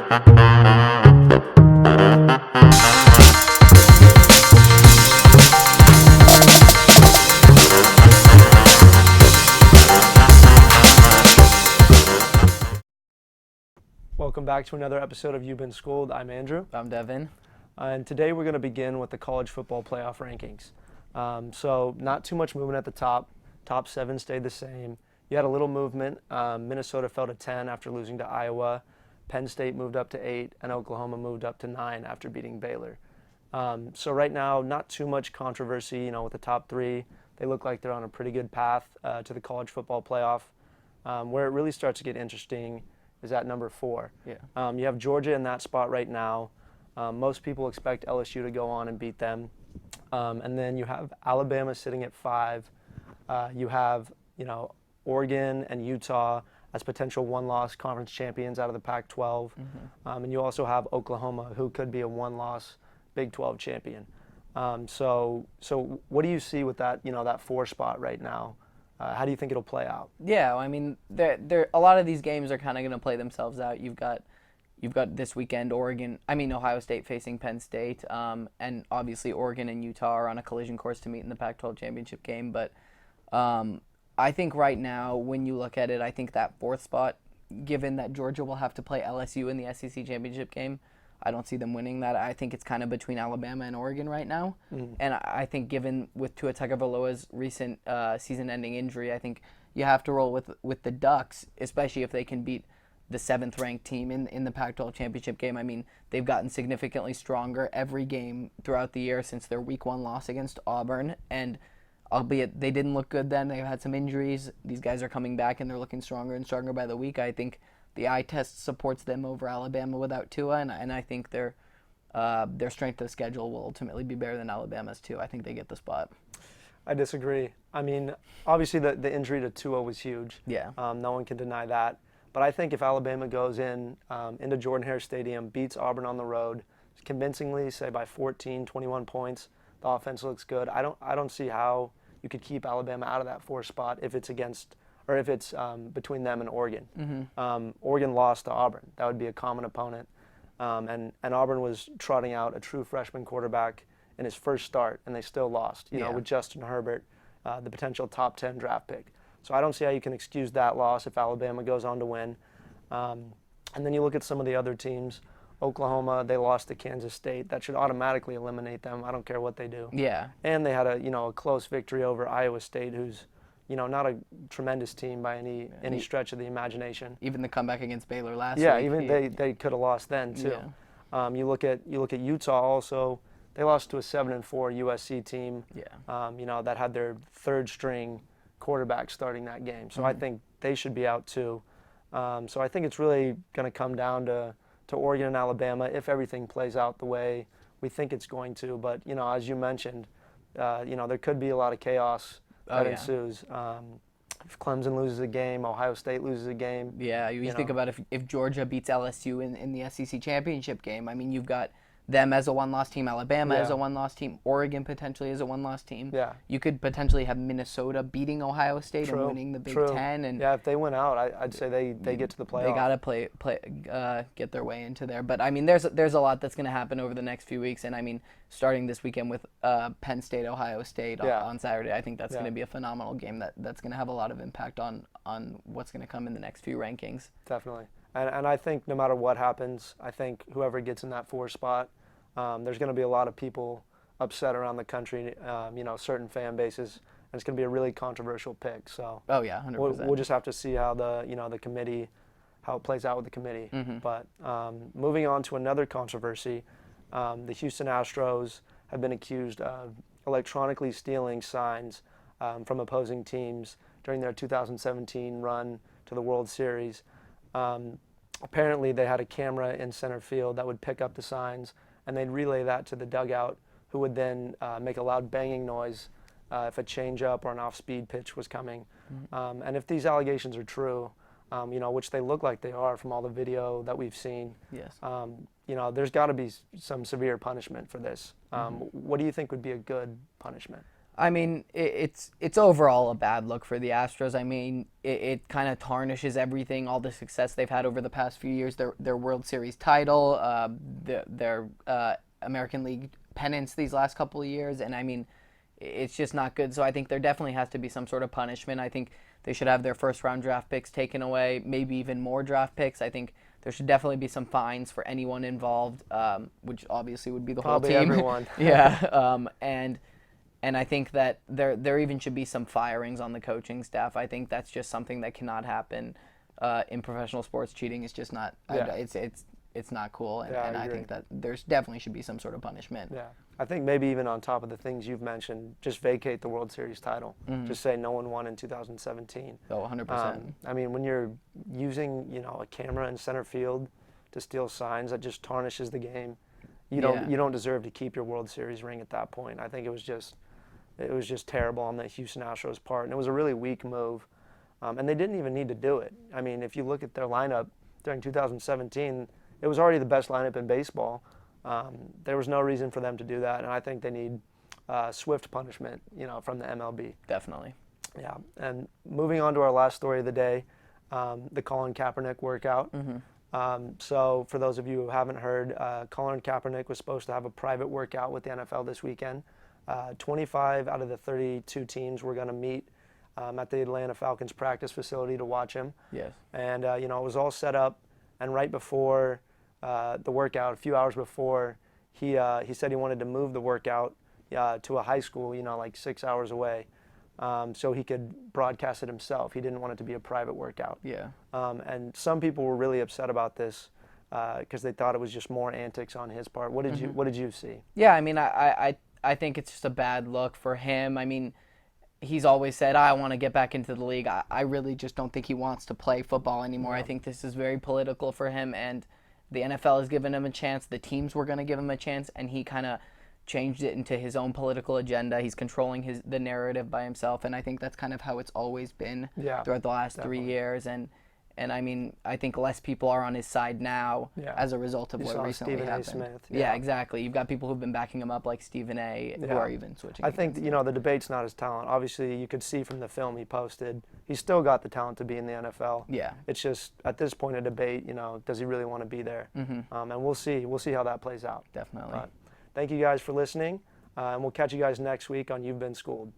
Welcome back to another episode of You've Been Schooled. I'm Andrew. I'm Devin. And today we're going to begin with the college football playoff rankings. So not too much movement at the top. Top 7 stayed the same. You had a little movement. Minnesota fell to 10 after losing to Iowa. Penn State moved up to 8, and Oklahoma moved up to 9 after beating Baylor. So right now, not too much controversy, with the top 3. They look like they're on a pretty good path to the college football playoff. Where it really starts to get interesting is at number 4. Yeah. You have Georgia in that spot right now. Most people expect LSU to go on and beat them. And then you have Alabama sitting at 5. You have, Oregon and Utah as potential one-loss conference champions out of the Pac-12. And you also have Oklahoma, who could be a one-loss Big 12 champion. So what do you see with that, that 4 spot right now? How do you think it'll play out? Yeah, I mean, a lot of these games are kind of going to play themselves out. You've got this weekend Ohio State facing Penn State, and obviously Oregon and Utah are on a collision course to meet in the Pac-12 championship game. But I think right now, when you look at it, I think that 4th spot, given that Georgia will have to play LSU in the SEC championship game, I don't see them winning that. I think it's kind of between Alabama and Oregon right now. And I think given with Tua Tagovailoa's recent season-ending injury, I think you have to roll with the Ducks, especially if they can beat the 7th-ranked team in the Pac-12 championship game. I mean, they've gotten significantly stronger every game throughout the year since their Week 1 loss against Auburn. And albeit they didn't look good then, they've had some injuries. These guys are coming back, and they're looking stronger and stronger by the week. I think the eye test supports them over Alabama without Tua, and I think their strength of schedule will ultimately be better than Alabama's too. I think they get the spot. I disagree. I mean, obviously the injury to Tua was huge. Yeah. No one can deny that. But I think if Alabama goes into Jordan-Hare Stadium, beats Auburn on the road, convincingly, say by 14, 21 points, the offense looks good. I don't see how you could keep Alabama out of that 4 spot if it's between them and Oregon. Oregon lost to Auburn. That would be a common opponent. And Auburn was trotting out a true freshman quarterback in his first start, and they still lost, with Justin Herbert, the potential top 10 draft pick. So I don't see how you can excuse that loss if Alabama goes on to win. And then you look at some of the other teams. Oklahoma, they lost to Kansas State. That should automatically eliminate them. I don't care what they do. Yeah. And they had a close victory over Iowa State, who's not a tremendous team by any stretch of the imagination. Even the comeback against Baylor last week. Yeah, even they could have lost then too. Yeah. You look at Utah also. They lost to a 7-4 USC team. Yeah. That had their 3rd string quarterback starting that game. So I think they should be out too. So I think it's really going to come down to Oregon and Alabama if everything plays out the way we think it's going to. But as you mentioned, there could be a lot of chaos that ensues. If Clemson loses a game, Ohio State loses a game. Yeah, you think about if Georgia beats LSU in the SEC championship game. I mean, you've got them as a one-loss team, Alabama as a one-loss team, Oregon potentially as a one-loss team. Yeah. You could potentially have Minnesota beating Ohio State and winning the Big Ten. And yeah, if they win out, I'd say they get to the playoff. They gotta get their way into there. But I mean, there's a lot that's gonna happen over the next few weeks, and I mean, starting this weekend with Penn State, Ohio State on Saturday, I think that's gonna be a phenomenal game that's gonna have a lot of impact on what's gonna come in the next few rankings. Definitely. And I think no matter what happens, I think whoever gets in that 4 spot, there's going to be a lot of people upset around the country, certain fan bases, and it's going to be a really controversial pick. So oh yeah, 100%. We'll just have to see how the committee, how it plays out with the committee. But moving on to another controversy, the Houston Astros have been accused of electronically stealing signs from opposing teams during their 2017 run to the World Series. Apparently, they had a camera in center field that would pick up the signs, and they'd relay that to the dugout, who would then make a loud banging noise if a changeup or an off-speed pitch was coming. And if these allegations are true, which they look like they are from all the video that we've seen, yes. There's got to be some severe punishment for this. What do you think would be a good punishment? I mean, it's overall a bad look for the Astros. I mean, it kind of tarnishes everything, all the success they've had over the past few years, their World Series title, their American League pennants these last couple of years, and I mean, it's just not good. So I think there definitely has to be some sort of punishment. I think they should have their first round draft picks taken away, maybe even more draft picks. I think there should definitely be some fines for anyone involved, which obviously would be the Probably whole team. everyone. Yeah, and I think that there even should be some firings on the coaching staff. I think that's just something that cannot happen in professional sports. Cheating is just not. Yeah. It's not cool, and, Yeah, I and I agree. think that there's definitely should be some sort of punishment. Yeah, I think maybe even on top of the things you've mentioned, just vacate the World Series title. Just say no one won in 2017. Oh, 100%. I mean, when you're using a camera in center field to steal signs, that just tarnishes the game. You don't deserve to keep your World Series ring at that point. I think it was just terrible on the Houston Astros part, and it was a really weak move. And they didn't even need to do it. I mean, if you look at their lineup during 2017, it was already the best lineup in baseball. There was no reason for them to do that, and I think they need swift punishment, from the MLB. Definitely. Yeah, and moving on to our last story of the day, the Colin Kaepernick workout. So for those of you who haven't heard, Colin Kaepernick was supposed to have a private workout with the NFL this weekend. 25 out of the 32 teams were going to meet at the Atlanta Falcons practice facility to watch him. Yes. And, it was all set up. And right before the workout, a few hours before, he said he wanted to move the workout to a high school, like 6 hours away, so he could broadcast it himself. He didn't want it to be a private workout. Yeah. And some people were really upset about this because they thought it was just more antics on his part. What did you see? Yeah, I mean, I think it's just a bad look for him. I mean, he's always said, I want to get back into the league. I really just don't think he wants to play football anymore. I think this is very political for him, and the NFL has given him a chance. The teams were going to give him a chance, and he kind of changed it into his own political agenda. He's controlling the narrative by himself, and I think that's kind of how it's always been throughout the last 3 years. And I mean, I think less people are on his side now as a result of what recently happened. Stephen A. Smith. Yeah, exactly. You've got people who've been backing him up, like Stephen A., who are even switching. I think the debate's not his talent. Obviously, you could see from the film he posted, he's still got the talent to be in the NFL. Yeah. It's just at this point a debate. Does he really want to be there? And we'll see how that plays out. Definitely. But thank you guys for listening, and we'll catch you guys next week on You've Been Schooled.